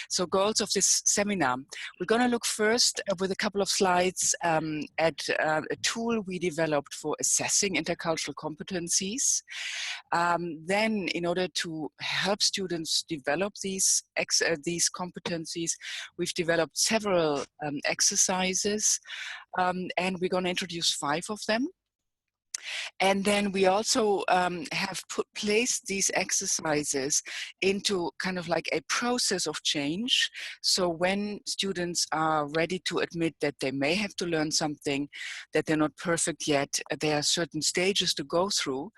So goals of this seminar. We're going to look first with a couple of slides at a tool we developed for assessing intercultural competencies. Then, in order to help students develop these competencies, we've developed several exercises, and we're going to introduce 5 of them. And then we also have placed these exercises into kind of like a process of change. So when students are ready to admit that they may have to learn something, that they're not perfect yet, there are certain stages to go through.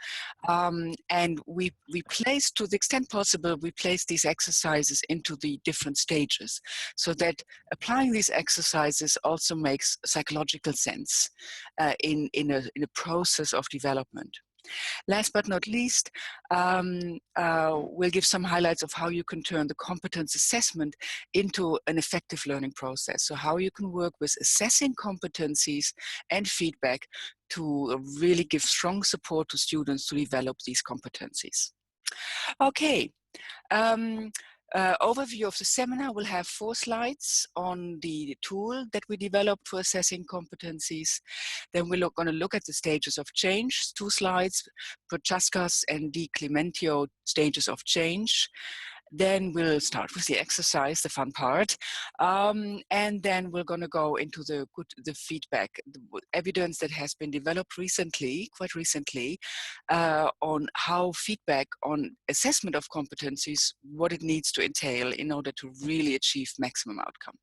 And we place, to the extent possible, we place these exercises into the different stages, so that applying these exercises also makes psychological sense in a process of development. Last but not least, we'll give some highlights of how you can turn the competence assessment into an effective learning process. So how you can work with assessing competencies and feedback to really give strong support to students to develop these competencies. Okay. Overview of the seminar. We'll have 4 slides on the tool that we developed for assessing competencies. Then we're going to look at the stages of change, 2 slides, Prochaska's and Di Clementio stages of change. Then we'll start with the exercise, the fun part, and then we're going to go into the feedback, the evidence that has been developed recently, quite recently, on how feedback on assessment of competencies, what it needs to entail in order to really achieve maximum outcome.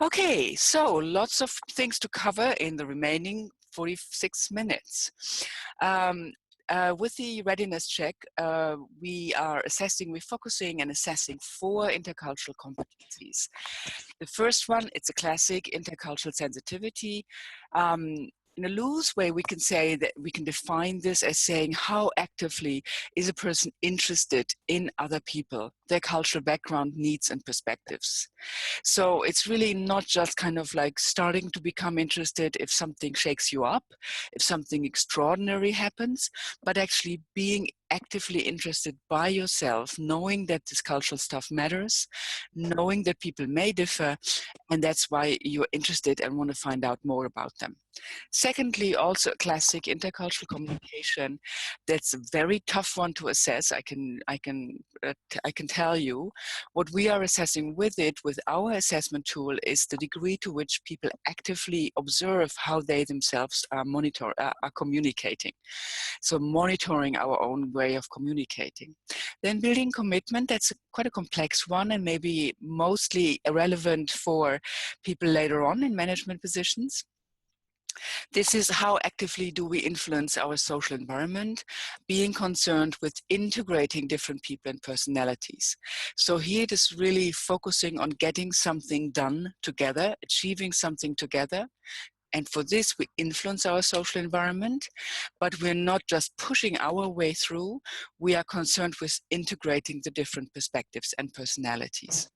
Okay, so lots of things to cover in the remaining 46 minutes. With the readiness check, we're focusing and assessing 4 intercultural competencies. The first one, it's a classic intercultural sensitivity. In a loose way, we can say that we can define this as saying how actively is a person interested in other people, their cultural background, needs, and perspectives. So it's really not just kind of like starting to become interested if something shakes you up, if something extraordinary happens, but actually being actively interested by yourself, knowing that this cultural stuff matters, knowing that people may differ, and that's why you're interested and want to find out more about them. Secondly, also a classic intercultural communication. That's a very tough one to assess. I can tell you. What we are assessing with our assessment tool, is the degree to which people actively observe how they themselves are communicating. So monitoring our own way of communicating. Then building commitment, that's quite a complex one and maybe mostly relevant for people later on in management positions. This is how actively do we influence our social environment, being concerned with integrating different people and personalities. So here it is really focusing on getting something done together, achieving something together. And for this, we influence our social environment, but we're not just pushing our way through, we are concerned with integrating the different perspectives and personalities.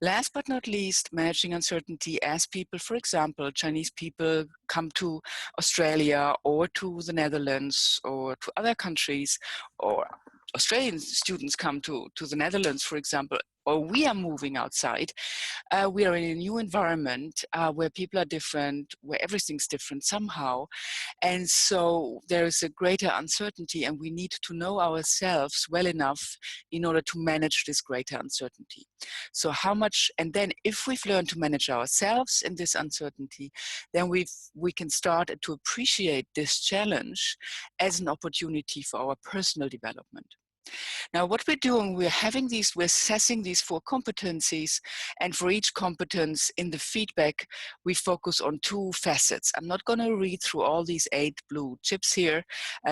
Last but not least, managing uncertainty as people, for example, Chinese people come to Australia or to the Netherlands or to other countries, or Australian students come to the Netherlands, for example, or we are moving outside. We are in a new environment where people are different, where everything's different somehow. And so there is a greater uncertainty, and we need to know ourselves well enough in order to manage this greater uncertainty. So how much, and then if we've learned to manage ourselves in this uncertainty, then we can start to appreciate this challenge as an opportunity for our personal development. Now, what we're doing, we're assessing these 4 competencies, and for each competence in the feedback, we focus on 2 facets. I'm not going to read through all these 8 blue chips here.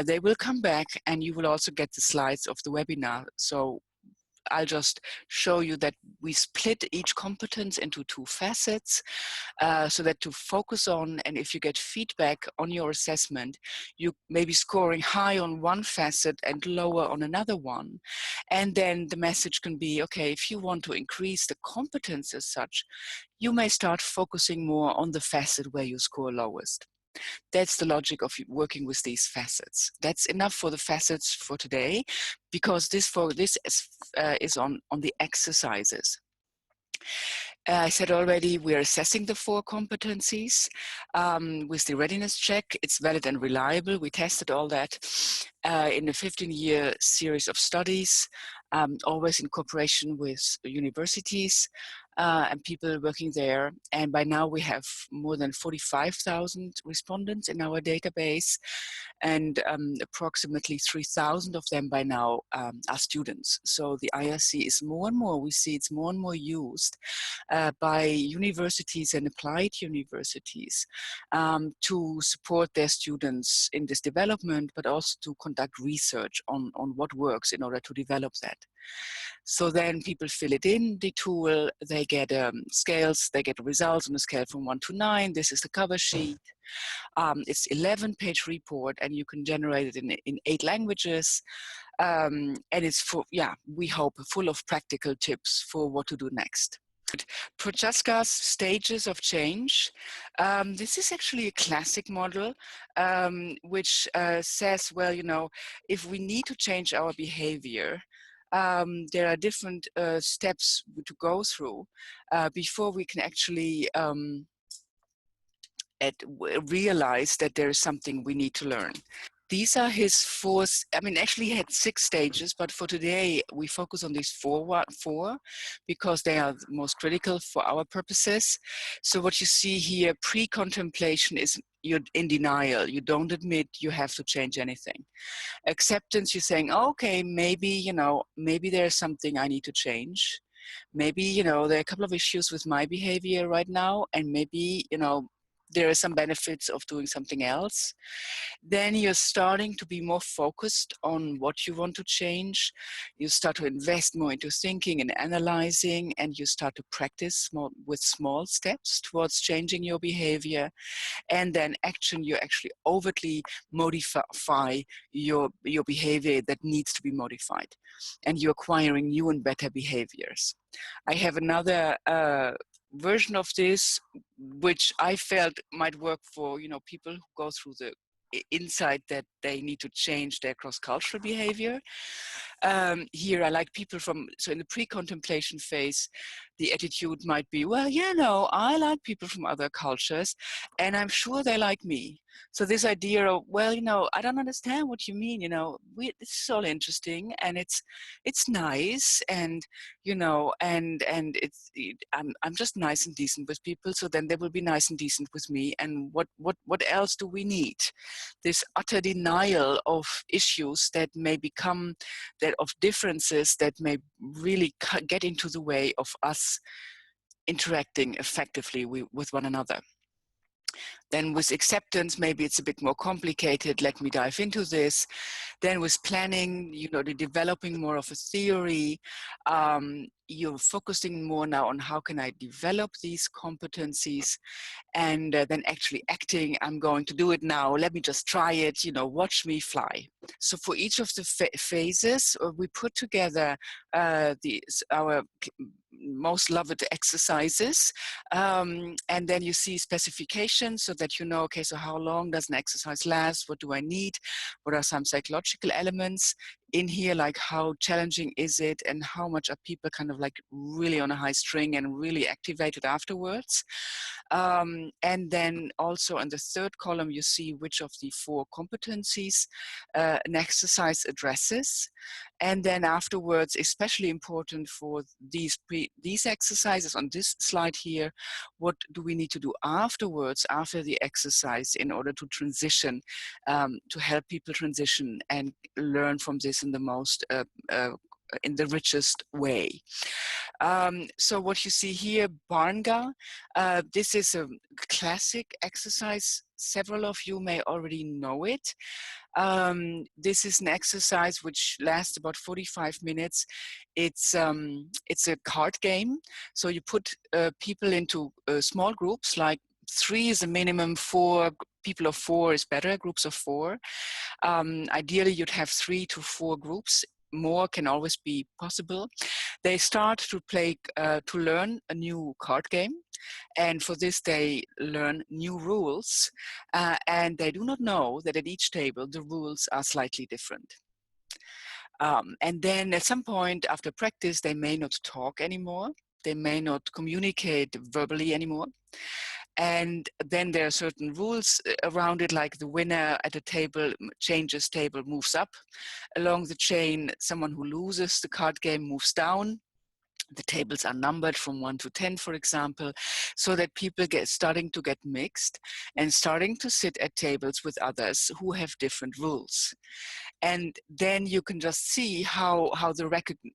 They will come back, and you will also get the slides of the webinar. So I'll just show you that we split each competence into 2 facets so that to focus on, and if you get feedback on your assessment, you may be scoring high on one facet and lower on another one. And then the message can be, okay, if you want to increase the competence as such, you may start focusing more on the facet where you score lowest. That's the logic of working with these facets. That's enough for the facets for today, because this is on the exercises. I said already, we are assessing the 4 competencies with the readiness check. It's valid and reliable. We tested all that in a 15-year series of studies, always in cooperation with universities and people working there. And by now we have more than 45,000 respondents in our database, and approximately 3,000 of them by now are students. So the IRC is more and more, we see it's more and more used by universities and applied universities to support their students in this development, but also to conduct research on what works in order to develop that. So then people fill it in, the tool, they get scales, they get results on a scale from 1 to 9. This is the cover sheet. It's 11-page report, and you can generate it in 8 languages. And it's for, we hope, full of practical tips for what to do next. Prochaska's stages of change. This is actually a classic model, which says, well, you know, if we need to change our behavior, there are different steps to go through before we can actually realize that there is something we need to learn. These are his 4, I mean, actually he had 6 stages, but for today we focus on these 4 because they are most critical for our purposes. So what you see here, pre-contemplation is you're in denial. You don't admit you have to change anything. Acceptance, you're saying, okay, maybe, you know, maybe there's something I need to change. Maybe, you know, there are a couple of issues with my behavior right now, and maybe, you know, there are some benefits of doing something else. Then you're starting to be more focused on what you want to change. You start to invest more into thinking and analyzing, and you start to practice with small steps towards changing your behavior. And then action, you actually overtly modify your behavior that needs to be modified. And you're acquiring new and better behaviors. I have another version of this, which I felt might work for, you know, people who go through the insight that they need to change their cross-cultural behavior. Here I like people from, so in the pre-contemplation phase, the attitude might be, well, you know, I like people from other cultures and I'm sure they like me. So this idea of, well, you know, I don't understand what you mean, you know, this is all interesting and it's nice, and, you know, and I'm just nice and decent with people, so then they will be nice and decent with me. And what else do we need? This utter denial of issues that may become, that of differences that may really get into the way of us interacting effectively with one another. Then with acceptance, maybe it's a bit more complicated. Let me dive into this. Then with planning, you know, the developing more of a theory, you're focusing more now on how can I develop these competencies, and then actually acting. I'm going to do it now. Let me just try it, you know, watch me fly. So for each of the phases, we put together our most loved exercises, and then you see specifications so that you know, okay, so how long does an exercise last? What do I need? What are some psychological elements in here, like how challenging is it, and how much are people kind of like really on a high string and really activated afterwards. And then also in the 3rd column, you see which of the 4 competencies an exercise addresses. And then afterwards, especially important for these exercises on this slide here, what do we need to do afterwards, after the exercise, in order to transition, to help people transition and learn from this in the most, in the richest way. So what you see here, Barnga, this is a classic exercise. Several of you may already know it. This is an exercise which lasts about 45 minutes. It's a card game. So you put people into small groups, like 3 is a minimum, 4 people of 4 is better, groups of 4. Ideally, you'd have 3 to 4 groups. More can always be possible. They start to play, to learn a new card game. And for this, they learn new rules. And they do not know that at each table, the rules are slightly different. And then at some point after practice, they may not talk anymore. They may not communicate verbally anymore. And then there are certain rules around it, like the winner at a table changes table, moves up along the chain. Someone who loses the card game moves down. The tables are numbered from 1 to 10, for example, so that people starting to get mixed and starting to sit at tables with others who have different rules. And then you can just see how the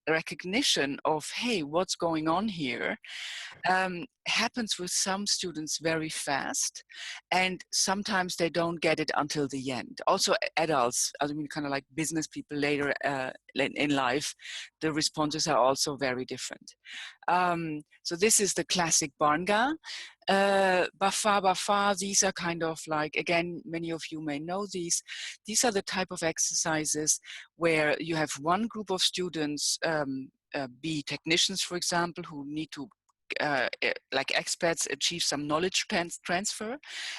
recognition of, hey, what's going on here, happens with some students very fast, and sometimes they don't get it until the end. Also adults, I mean, kind of like business people later in life, the responses are also very different. So this is the classic Barnga. Bafa, these are kind of like, again, many of you may know these. These are the type of exercises where you have one group of students, be technicians, for example, who need to like experts achieve some knowledge transfer,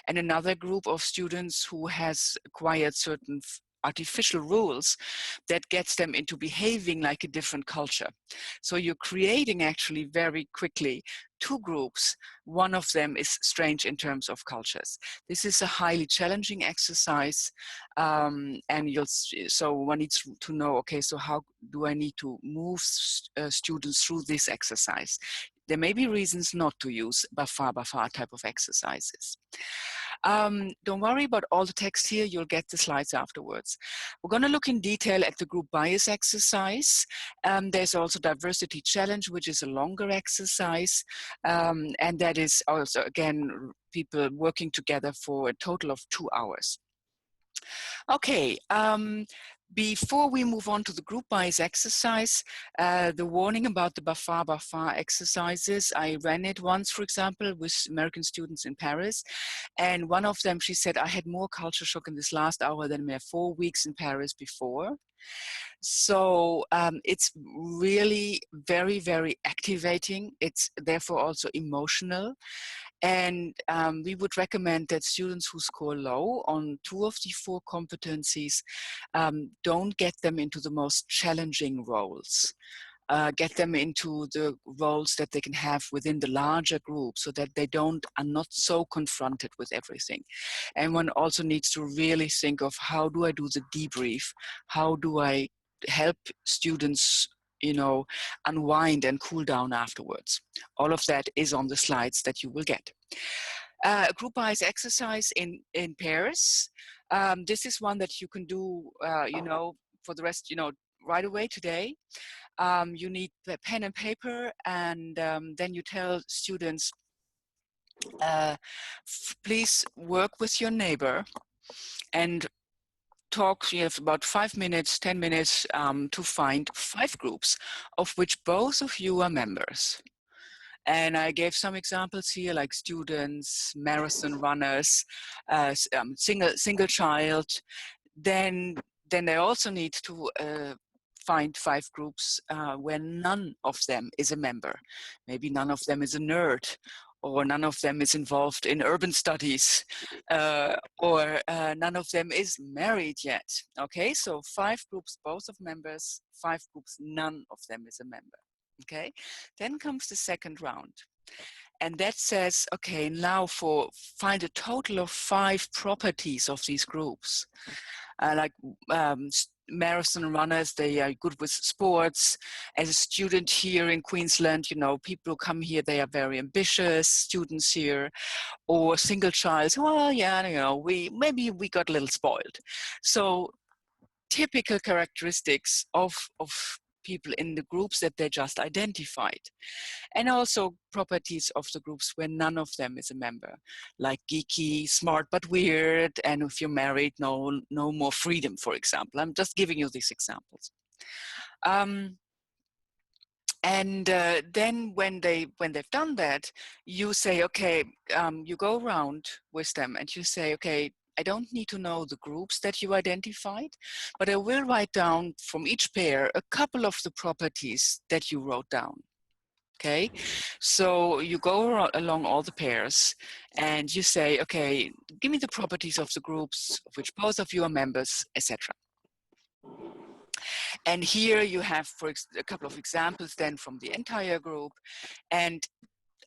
and another group of students who has acquired certain artificial rules that gets them into behaving like a different culture. So you're creating actually very quickly two groups. One of them is strange in terms of cultures. This is a highly challenging exercise, and so one needs to know, okay, so how do I need to move students through this exercise? There may be reasons not to use Bafa type of exercises. Don't worry about all the text here, you'll get the slides afterwards. We're going to look in detail at the group bias exercise. There's also diversity challenge, which is a longer exercise, and that is also, again, people working together for a total of 2 hours. Okay, before we move on to the group bias exercise, the warning about the Bafa exercises, I ran it once, for example, with American students in Paris. And one of them, she said, I had more culture shock in this last hour than my 4 weeks in Paris before. So it's really very, very activating. It's therefore also emotional. And we would recommend that students who score low on 2 of the 4 competencies, don't get them into the most challenging roles. Get them into the roles that they can have within the larger group, so that they are not so confronted with everything. And one also needs to really think of, how do I do the debrief? How do I help students, you know, unwind and cool down afterwards? All of that is on the slides that you will get. A group bias exercise in pairs. This is one that you can do, you know, for the rest, you know, right away today. You need the pen and paper, and then you tell students, please work with your neighbor and talk. You have about 5 minutes, 10 minutes to find 5 groups of which both of you are members. And I gave some examples here, like students, marathon runners, single child. Then they also need to find 5 groups where none of them is a member. Maybe none of them is a nerd, or none of them is involved in urban studies, or none of them is married yet. Okay, so 5 groups, both of members, 5 groups, none of them is a member. Okay, then comes the second round. And that says, okay, now find a total of 5 properties of these groups. Like marathon runners, they are good with sports. As a student here in Queensland, you know, people who come here, they are very ambitious students here. Or single child, well, yeah, you know, maybe we got a little spoiled. So typical characteristics of people in the groups that they just identified. And also properties of the groups where none of them is a member, like geeky, smart but weird, and if you're married, no more freedom, for example. I'm just giving you these examples. Then when they've done that, you say, okay, you go around with them and you say, okay, I don't need to know the groups that you identified, but I will write down from each pair a couple of the properties that you wrote down. Okay, so you go along all the pairs and you say, okay, give me the properties of the groups of which both of you are members, etc. And here you have a couple of examples then from the entire group. And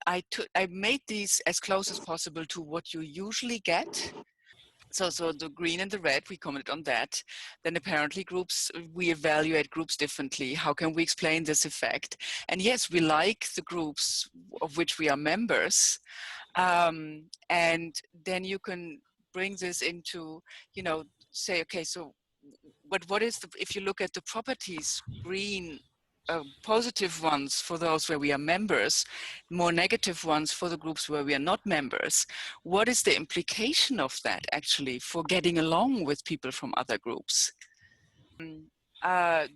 I made these as close as possible to what you usually get. So the green and the red, we commented on that. Then apparently groups, we evaluate groups differently. How can we explain this effect? And yes, we like the groups of which we are members. And then you can bring this into, you know, say, okay, so, but what is the, if you look at the properties, green, positive ones for those where we are members, more negative ones for the groups where we are not members. What is the implication of that actually for getting along with people from other groups?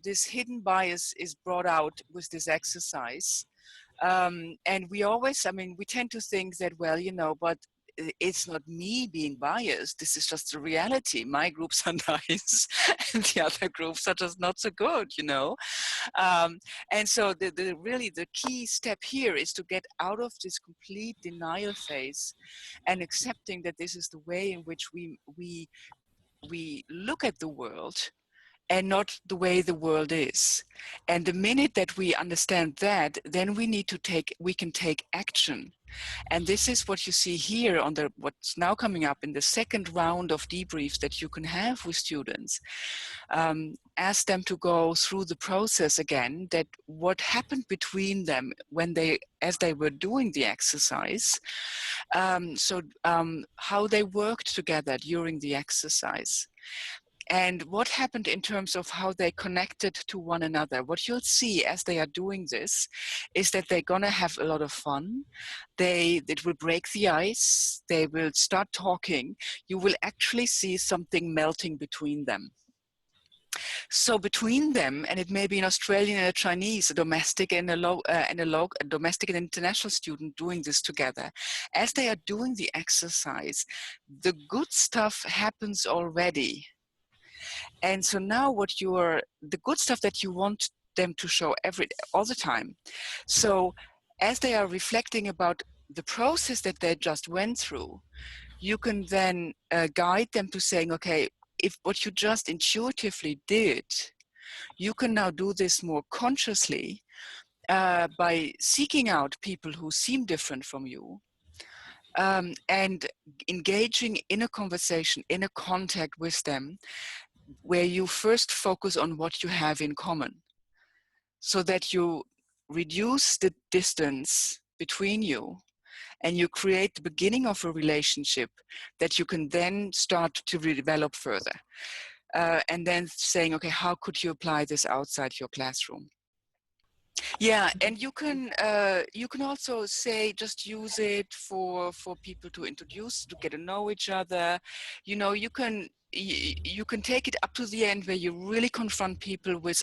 This hidden bias is brought out with this exercise. And we always, I mean, we tend to think that, well, you know, but it's not me being biased. This is just the reality. My groups are nice and the other groups are just not so good, you know. And so really the key step here is to get out of this complete denial phase and accepting that this is the way in which we look at the world and not the way the world is. And the minute that we understand that, then we can take action. And this is what you see here on what's now coming up in the second round of debriefs that you can have with students. Ask them to go through the process again, that what happened between them as they were doing the exercise. How they worked together during the exercise. And what happened in terms of how they connected to one another. What you'll see as they are doing this is that they're gonna have a lot of fun. It will break the ice. They will start talking. You will actually see something melting between them. So between them, and it may be an Australian and a Chinese, a domestic and a domestic and international student doing this together, as they are doing the exercise, the good stuff happens already. And so now the good stuff that you want them to show all the time. So as they are reflecting about the process that they just went through, you can then guide them to saying, okay, if what you just intuitively did, you can now do this more consciously by seeking out people who seem different from you, and engaging in a conversation, in a contact with them, where you first focus on what you have in common, so that you reduce the distance between you and you create the beginning of a relationship that you can then start to develop further. And then saying, okay, how could you apply this outside your classroom? Yeah, and you can also say, just use it for people to introduce, to get to know each other. You know, you can take it up to the end where you really confront people with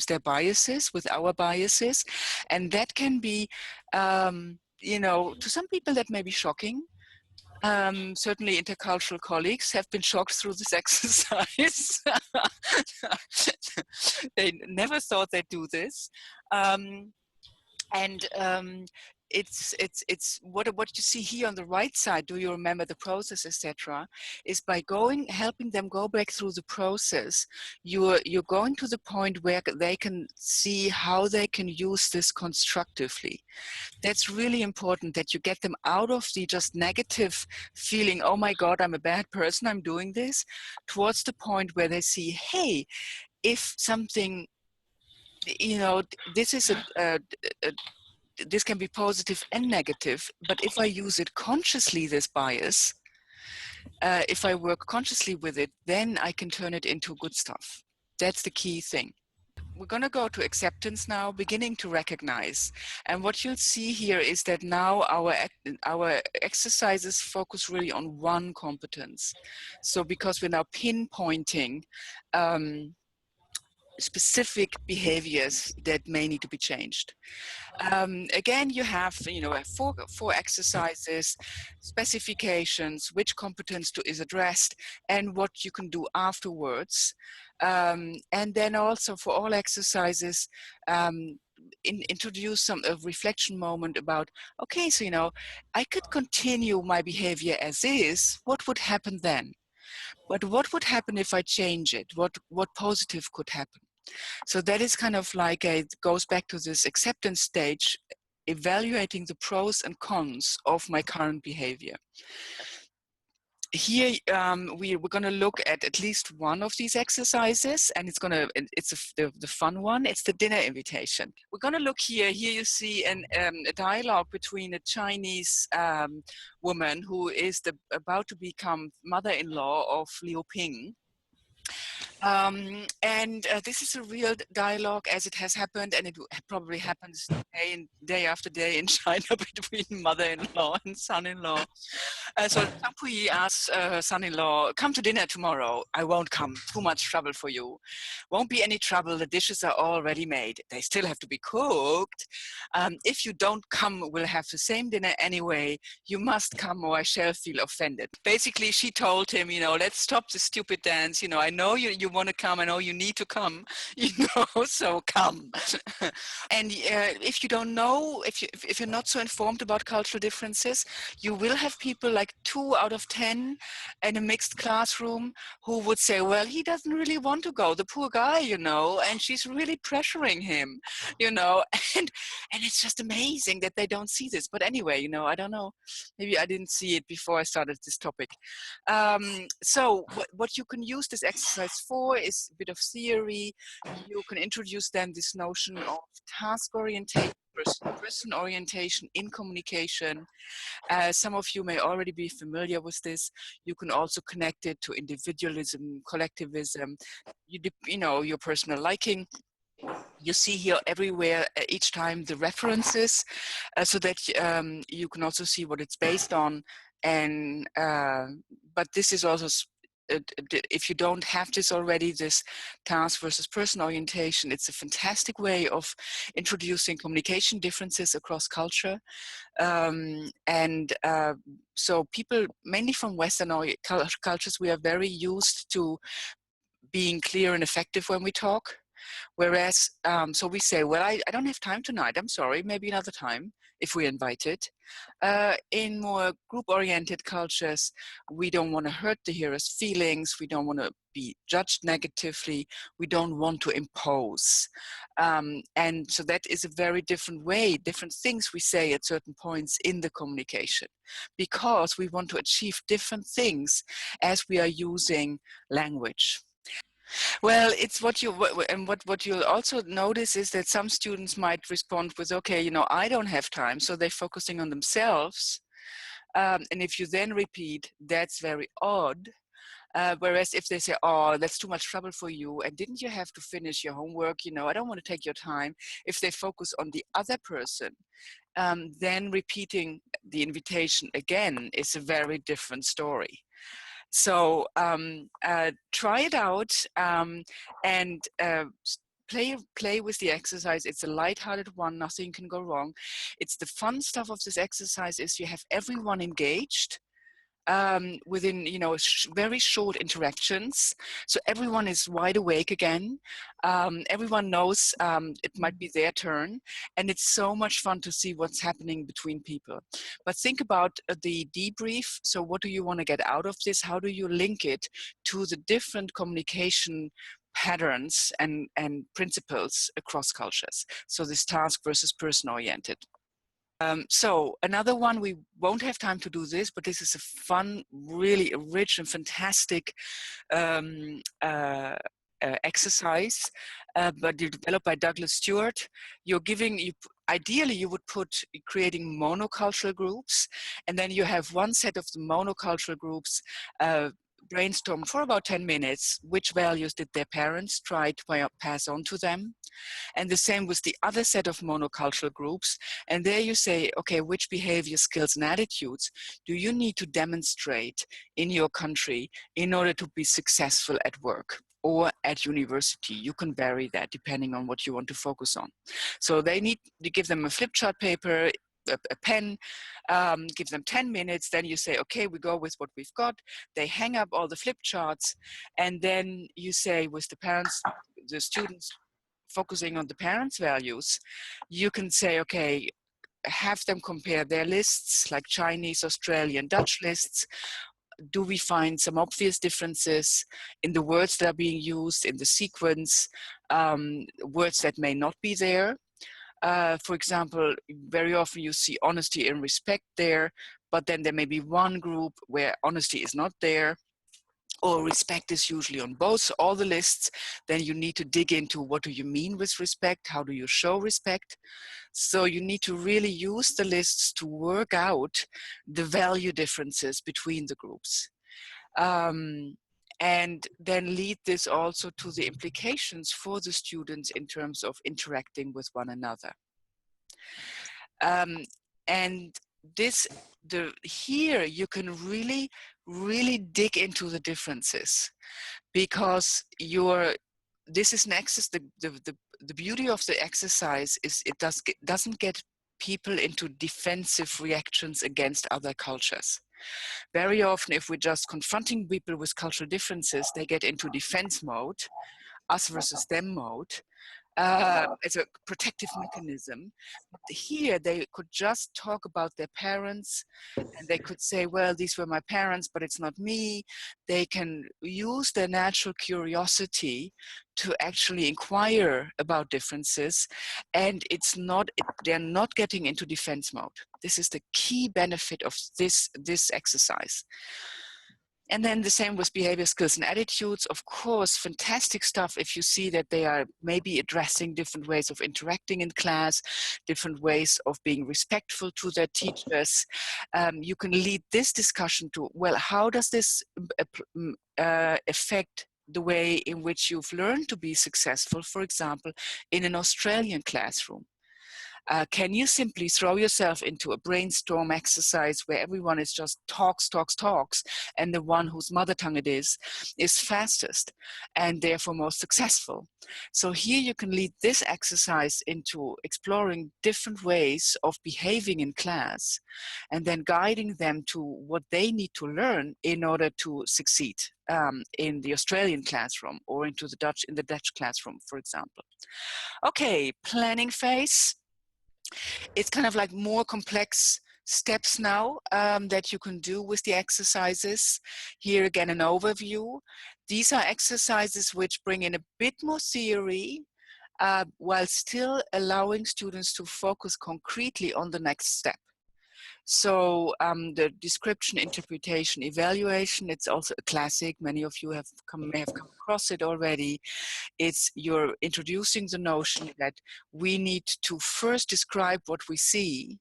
their biases, with our biases, and that can be, you know, to some people that may be shocking. Certainly intercultural colleagues have been shocked through this exercise. They never thought they'd do this. It's what you see here on the right side, do you remember the process, etc., is by helping them go back through the process, you're going to the point where they can see how they can use this constructively. That's really important, that you get them out of the just negative feeling, oh my God, I'm a bad person, I'm doing this, towards the point where they see, hey, if something, you know, this is this can be positive and negative, but if I use it consciously, this bias, if I work consciously with it, then I can turn it into good stuff. That's the key thing. We're going to go to acceptance now, beginning to recognize. And what you'll see here is that now our exercises focus really on one competence. So because we're now pinpointing specific behaviors that may need to be changed. Again, you have, you know, four exercises, specifications, which competence is addressed, and what you can do afterwards. And then also for all exercises, introduce a reflection moment about, okay, so, you know, I could continue my behavior as is. What would happen then? But what would happen if I change it? What positive could happen? So that is kind of like it goes back to this acceptance stage, evaluating the pros and cons of my current behavior. Here we're going to look at least one of these exercises, and it's the fun one. It's the dinner invitation. We're going to look here. Here you see a dialogue between a Chinese woman who is about to become mother-in-law of Liu Ping. This is a real dialogue as it has happened, and it probably happens day after day in China between mother-in-law and son-in-law. So Zhang Puyi asks son-in-law, come to dinner tomorrow. I won't come, too much trouble for you. Won't be any trouble, the dishes are already made. They still have to be cooked. If you don't come, we'll have the same dinner anyway. You must come or I shall feel offended. Basically, she told him, let's stop the stupid dance. I know you want to come, I know you need to come, so come. And if you don't know, if you're not so informed about cultural differences, you will have people like 2 out of 10 in a mixed classroom who would say, well, he doesn't really want to go, the poor guy, and she's really pressuring him, and it's just amazing that they don't see this. But anyway, I don't know, maybe I didn't see it before I started this topic. So what you can use this exercise for is a bit of theory. You can introduce then this notion of task orientation, person orientation in communication. Some of you may already be familiar with this. You can also connect it to individualism, collectivism, your personal liking. You see here everywhere, each time, the references, so that you can also see what it's based on. And but this is also, if you don't have this already, this task versus person orientation, it's a fantastic way of introducing communication differences across culture. So people, mainly from Western cultures, we are very used to being clear and effective when we talk. Whereas, so we say, well, I don't have time tonight, I'm sorry, maybe another time, if we're invited. In more group-oriented cultures, we don't want to hurt the hearer's feelings, we don't want to be judged negatively, we don't want to impose. And so that is a very different way, different things we say at certain points in the communication, because we want to achieve different things as we are using language. Well, it's what you'll also notice is that some students might respond with, okay, I don't have time, so they're focusing on themselves. And if you then repeat, that's very odd. Whereas if they say, oh, that's too much trouble for you, and didn't you have to finish your homework, I don't want to take your time. If they focus on the other person, then repeating the invitation again is a very different story. So try it out and play with the exercise. It's a lighthearted one, nothing can go wrong. It's the fun stuff of this exercise is you have everyone engaged within, very short interactions. So everyone is wide awake again. Everyone knows it might be their turn. And it's so much fun to see what's happening between people. But think about the debrief. So what do you want to get out of this? How do you link it to the different communication patterns and principles across cultures? So this task versus person oriented. So another one, we won't have time to do this, but this is a fun, really rich and fantastic exercise, but developed by Douglas Stewart. Ideally, you would put creating monocultural groups, and then you have one set of the monocultural groups brainstorm for about 10 minutes, which values did their parents try to pass on to them. And the same with the other set of monocultural groups. And there you say, okay, which behavior, skills, and attitudes do you need to demonstrate in your country in order to be successful at work or at university? You can vary that depending on what you want to focus on. So they need to give them a flip chart paper, a pen, give them 10 minutes, then you say, okay, we go with what we've got. They hang up all the flip charts, and then you say with the parents, the students focusing on the parents' values, you can say, okay, have them compare their lists, like Chinese, Australian, Dutch lists. Do we find some obvious differences in the words that are being used, in the sequence? words that may not be there. For example, very often you see honesty and respect there, but then there may be one group where honesty is not there, or respect is usually on both, all the lists. Then you need to dig into what do you mean with respect, how do you show respect. So you need to really use the lists to work out the value differences between the groups. And then lead this also to the implications for the students in terms of interacting with one another. And here you can really dig into the differences, because this is an exercise. The beauty of the exercise is it doesn't get people into defensive reactions against other cultures. Very often, if we're just confronting people with cultural differences, they get into defense mode, us versus them mode, as a protective mechanism. Here, they could just talk about their parents, and they could say, well, these were my parents, but it's not me. They can use their natural curiosity to actually inquire about differences, and they're not getting into defense mode. This is the key benefit of this exercise. And then the same with behavior skills and attitudes. Of course, fantastic stuff if you see that they are maybe addressing different ways of interacting in class, different ways of being respectful to their teachers. You can lead this discussion to, well, how does this affect the way in which you've learned to be successful, for example, in an Australian classroom? Can you simply throw yourself into a brainstorm exercise where everyone is just talks, and the one whose mother tongue it is fastest and therefore most successful? So here you can lead this exercise into exploring different ways of behaving in class, and then guiding them to what they need to learn in order to succeed in the Australian classroom, or in the Dutch classroom, for example. Okay, planning phase. It's kind of like more complex steps now that you can do with the exercises. Here again, an overview. These are exercises which bring in a bit more theory, while still allowing students to focus concretely on the next step. So the description, interpretation, evaluation, it's also a classic. Many of you may have come across it already. You're introducing the notion that we need to first describe what we see,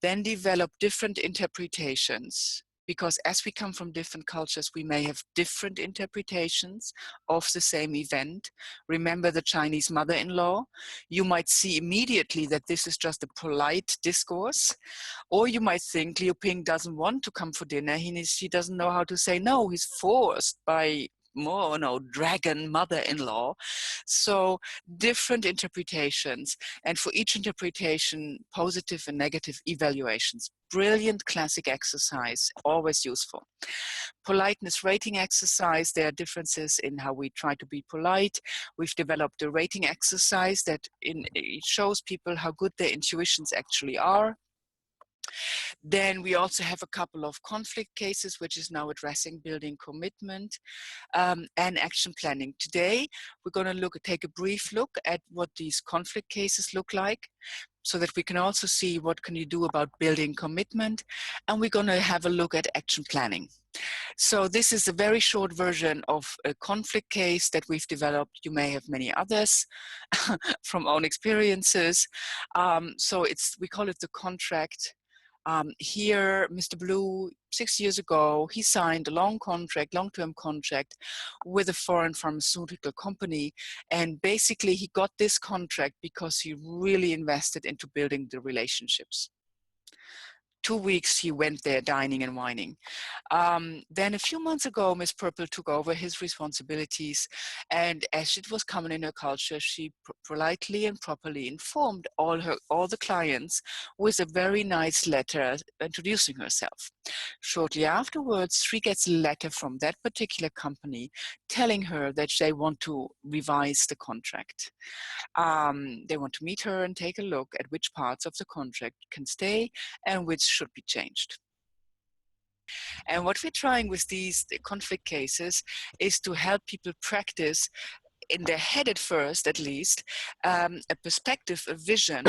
then develop different interpretations, because as we come from different cultures, we may have different interpretations of the same event. Remember the Chinese mother-in-law? You might see immediately that this is just a polite discourse, or you might think Liu Ping doesn't want to come for dinner. He doesn't know how to say no. He's forced by dragon mother-in-law. So different interpretations, and for each interpretation, positive and negative evaluations. Brilliant classic exercise, always useful. Politeness rating exercise. There are differences in how we try to be polite. We've developed a rating exercise that it shows people how good their intuitions actually are. Then we also have a couple of conflict cases, which is now addressing building commitment and action planning. Today, we're going to take a brief look at what these conflict cases look like, so that we can also see what can you do about building commitment. And we're going to have a look at action planning. So this is a very short version of a conflict case that we've developed. You may have many others from own experiences. So we call it the contract. Here, Mr. Blue, 6 years ago, he signed a long-term contract with a foreign pharmaceutical company. And basically, he got this contract because he really invested into building the relationships. 2 weeks he went there dining and wining. Then a few months ago, Miss Purple took over his responsibilities, and as it was common in her culture, she politely and properly informed all the clients with a very nice letter introducing herself. Shortly afterwards, she gets a letter from that particular company telling her that they want to revise the contract. They want to meet her and take a look at which parts of the contract can stay and which should be changed. And what we're trying with these conflict cases is to help people practice in their head at first, at least, a perspective, a vision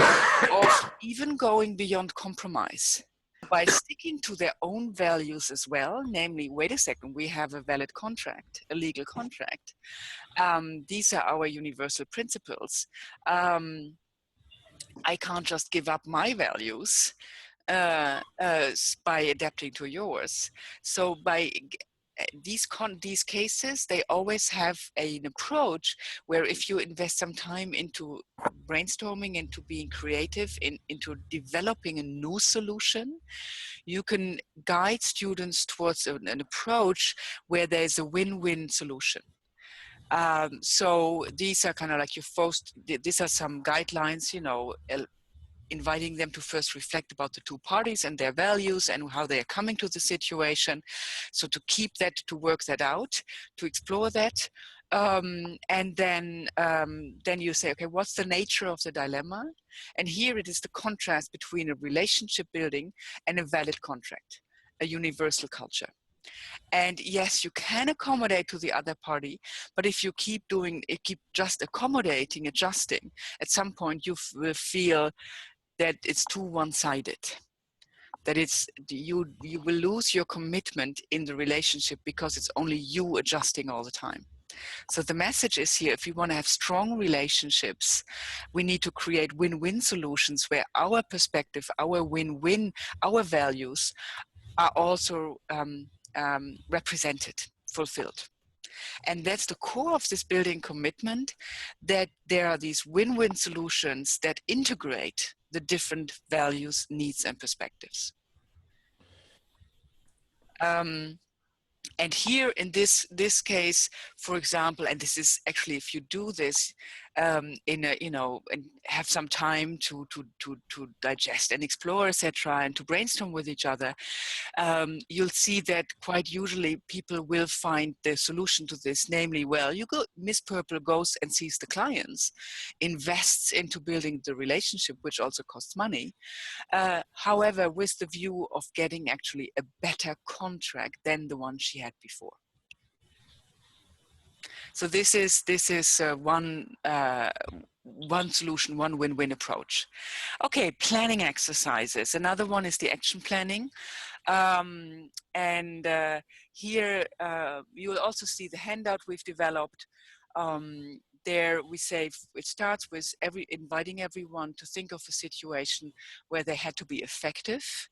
of even going beyond compromise by sticking to their own values as well, namely, wait a second, we have a valid contract, a legal contract. These are our universal principles. I can't just give up my values by adapting to yours. So by these cases, they always have an approach where if you invest some time into brainstorming, into being creative, into developing a new solution, you can guide students towards an approach where there's a win-win solution. So these are kind of like these are some guidelines, you know, inviting them to first reflect about the two parties and their values and how they are coming to the situation. So to keep that, to work that out, to explore that. And then you say, okay, what's the nature of the dilemma? And here it is the contrast between a relationship building and a valid contract, a universal culture. And yes, you can accommodate to the other party, but if you keep just accommodating, adjusting, at some point you will feel that it's too one-sided, that you will lose your commitment in the relationship because it's only you adjusting all the time. So the message is here, if we want to have strong relationships, we need to create win-win solutions where our perspective, our win-win, our values are also represented, fulfilled. And that's the core of this building commitment, that there are these win-win solutions that integrate the different values, needs, and perspectives. And here in this case, for example, and this is actually, if you do this in a, you know, and have some time to digest and explore, etc., and to brainstorm with each other, you'll see that quite usually people will find the solution to this, namely, well, Miss Purple goes and sees the clients, invests into building the relationship, which also costs money. However, with the view of getting actually a better contract than the one she had before. So this is one solution, one win-win approach. Okay, planning exercises. Another one is the action planning. Here you will also see the handout we've developed. There we say it starts with inviting everyone to think of a situation where they had to be effective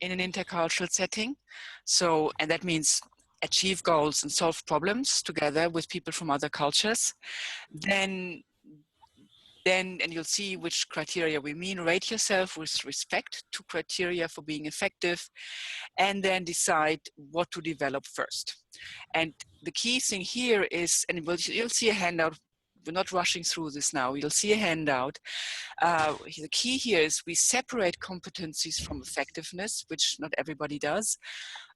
in an intercultural setting. So, and that means achieve goals and solve problems together with people from other cultures. Then, and you'll see which criteria we mean, rate yourself with respect to criteria for being effective, and then decide what to develop first. And the key thing here is, and you'll see a handout, we're not rushing through this now, you'll see a handout. The key here is we separate competencies from effectiveness, which not everybody does.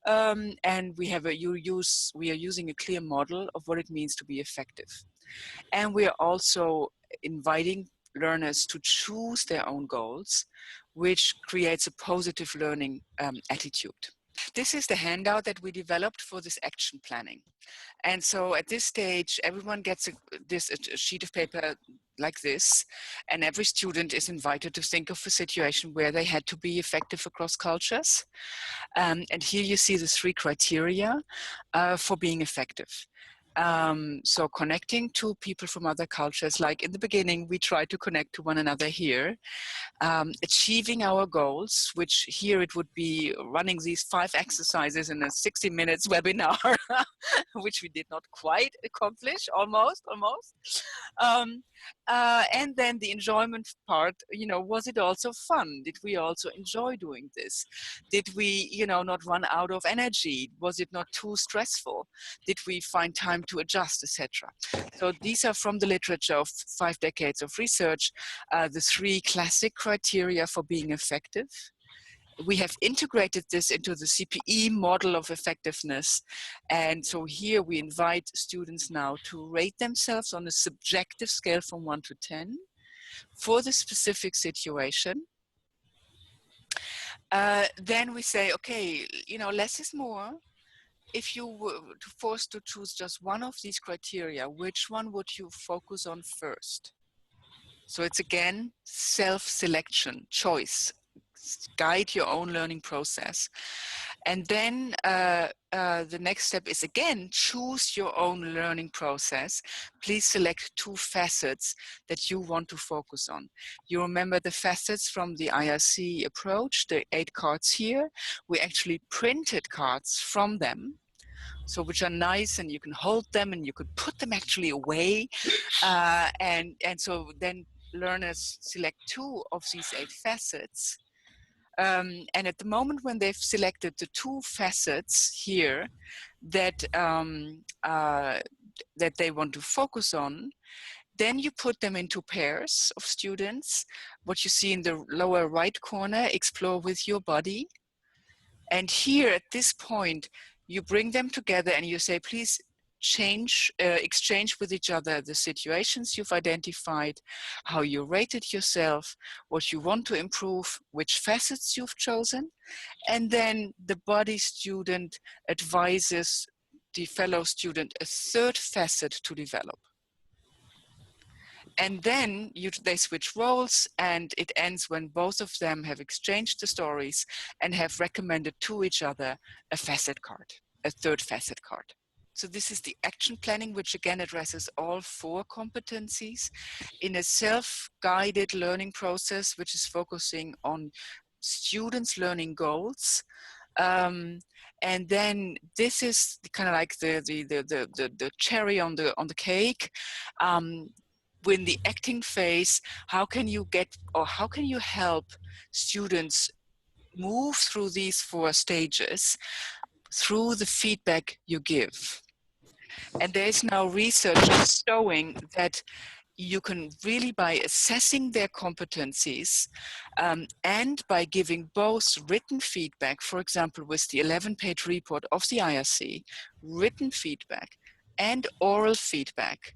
And we are using a clear model of what it means to be effective. And we are also inviting learners to choose their own goals, which creates a positive learning attitude. This is the handout that we developed for this action planning. And so at this stage, everyone gets a sheet of paper like this, and every student is invited to think of a situation where they had to be effective across cultures. And here you see the 3 criteria for being effective. So connecting to people from other cultures, like in the beginning, we try to connect to one another here. Achieving our goals, which here it would be running these 5 exercises in a 60 minutes webinar, which we did not quite accomplish, almost. And then the enjoyment part, you know, was it also fun? Did we also enjoy doing this? Did we, you know, not run out of energy? Was it not too stressful? Did we find time to adjust, etc.? So these are from the literature of 5 decades of research, the 3 classic criteria for being effective. We have integrated this into the CPE model of effectiveness. And so here we invite students now to rate themselves on a subjective scale from 1 to 10 for the specific situation. Then we say, okay, you know, less is more. if you were forced to choose just one of these criteria, which one would you focus on first? So it's again self-selection, choice, guide your own learning process. And then the next step is again, choose your own learning process. Please select 2 facets that you want to focus on. You remember the facets from the IRC approach, the 8 cards here. We actually printed cards from them, so which are nice, and you can hold them and you could put them actually away. And so then learners select 2 of these 8 facets. And at the moment when they've selected the 2 facets here that, that they want to focus on, then you put them into pairs of students. What you see in the lower right corner, explore with your body. And here at this point, you bring them together and you say, please exchange with each other the situations you've identified, how you rated yourself, what you want to improve, which facets you've chosen. And then the body student advises the fellow student a 3rd facet to develop. And then they switch roles, and it ends when both of them have exchanged the stories and have recommended to each other a facet card, a 3rd facet card. So this is the action planning, which again addresses all 4 competencies in a self-guided learning process, which is focusing on students' learning goals. And then this is kind of like the cherry on the cake. In the acting phase, how can you get, or how can you help students move through these 4 stages through the feedback you give? And there's now research showing that you can really, by assessing their competencies and by giving both written feedback, for example, with the 11-page report of the IRC, written feedback and oral feedback,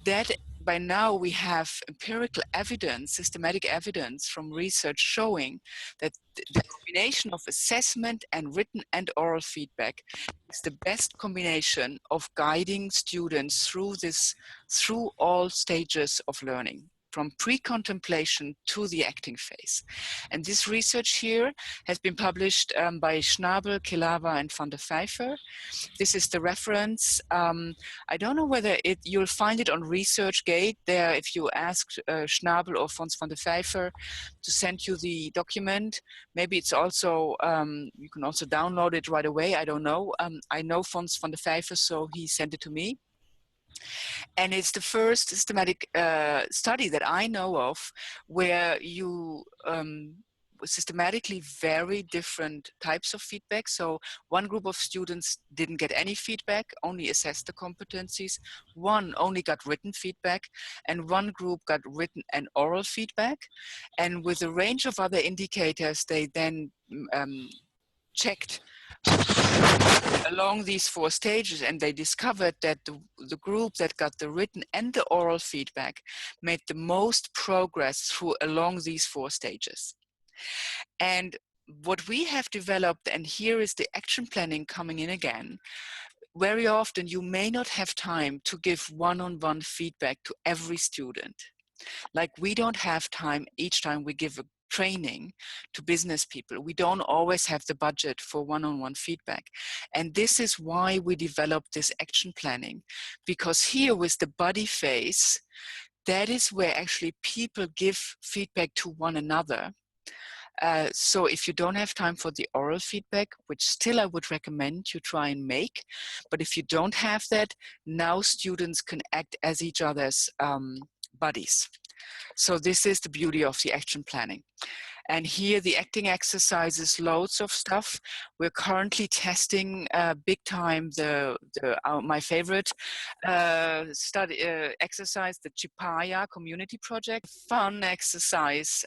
that by now we have empirical evidence, systematic evidence from research showing that the combination of assessment and written and oral feedback is the best combination of guiding students through all stages of learning, from pre-contemplation to the acting phase. And this research here has been published by Schnabel, Kelava, and van der Vijver. This is the reference. I don't know whether you'll find it on ResearchGate there if you ask Schnabel or Fons van der Vijver to send you the document. Maybe it's also, you can also download it right away, I don't know. I know Fons van der Vijver, so he sent it to me. And it's the first systematic study that I know of where you systematically vary different types of feedback. So one group of students didn't get any feedback, only assessed the competencies. One only got written feedback, and one group got written and oral feedback. And with a range of other indicators, they then checked along these 4 stages, and they discovered that the group that got the written and the oral feedback made the most progress along these 4 stages. And what we have developed, and here is the action planning coming in again, very often you may not have time to give one-on-one feedback to every student. Like we don't have time each time we give a training to business people. We don't always have the budget for one-on-one feedback. And this is why we developed this action planning, because here with the body phase, that is where actually people give feedback to one another. So if you don't have time for the oral feedback, which still I would recommend you try and make, but if you don't have that, now students can act as each other's buddies. So this is the beauty of the action planning. And here the acting exercises, loads of stuff. We're currently testing big time my favorite study exercise, the Chipaya community project. Fun exercise.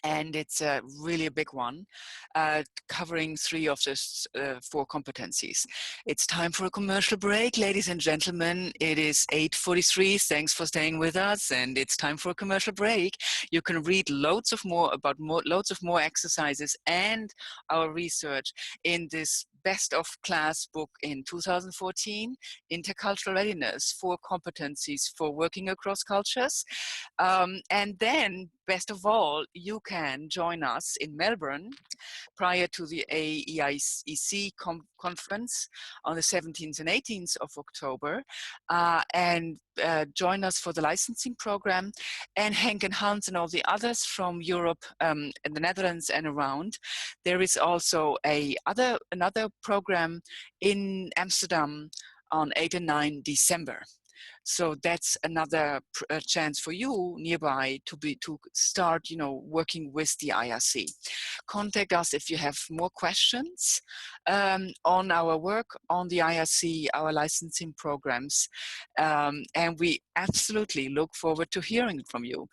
And it's really a big one, covering 3 of the 4 competencies. It's time for a commercial break, ladies and gentlemen. It is 8:43. Thanks for staying with us, and it's time for a commercial break. You can read loads of more exercises and our research in this best of class book in 2014, Intercultural Readiness, 4 competencies for working across cultures. And then, best of all, you can join us in Melbourne prior to the AEIEC conference on the 17th and 18th of October, and join us for the licensing program. And Henk and Hans and all the others from Europe and the Netherlands and around. There is also another program in Amsterdam on 8 and 9 December. So that's another chance for you nearby to start, working with the IRC. Contact us if you have more questions on our work on the IRC, our licensing programs, and we absolutely look forward to hearing from you.